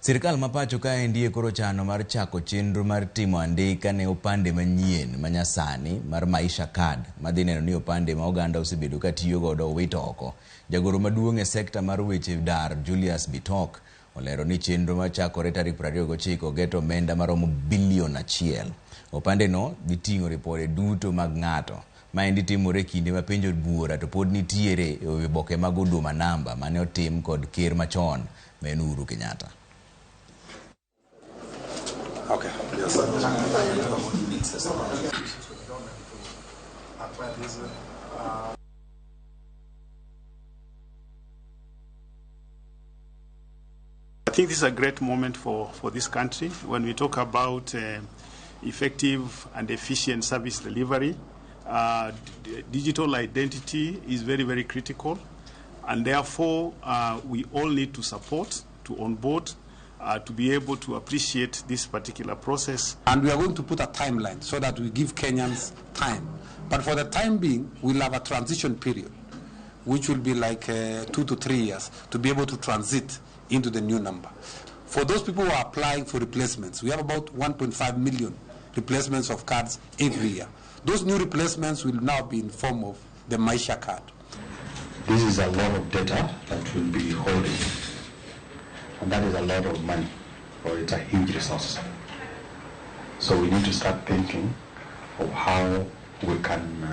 Sirkal mapacho kae ndiye koro chano mar chako chenro mar timo andika ne opande manyien manyasani mar maisha card madhi neno ni opande ma oganda osebedo ka tiyo godo wito oko. Jagoro maduong' e sekta mar weche dar Julius Bitok olero ni chenro machakore tarik 29 geto omenda maromo bilion 1. Opande no dhi ting'o ripode duto mag ng'ato. Maendi timore kinde ma penjo buora to pod nitiere e oboke mag huduma namba mane otim kod ker machon Uhuru Kenyatta. Okay. Yes. I think this is a great moment for this country when we talk about effective and efficient service delivery. Digital identity is very, very critical, and therefore we all need to support, to onboard, to be able to appreciate this particular process. And we are going to put a timeline so that we give Kenyans time. But for the time being, we'll have a transition period, which will be like 2 to 3 years, to be able to transit into the new number. For those people who are applying for replacements, we have about 1.5 million replacements of cards every year. Those new replacements will now be in form of the Maisha card. This is a lot of data that will be holding. And that is a lot of money, or it's a huge resource. So we need to start thinking of how we can,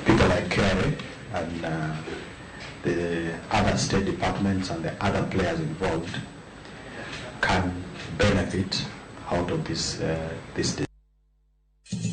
people like KRA and the other state departments and the other players involved can benefit out of this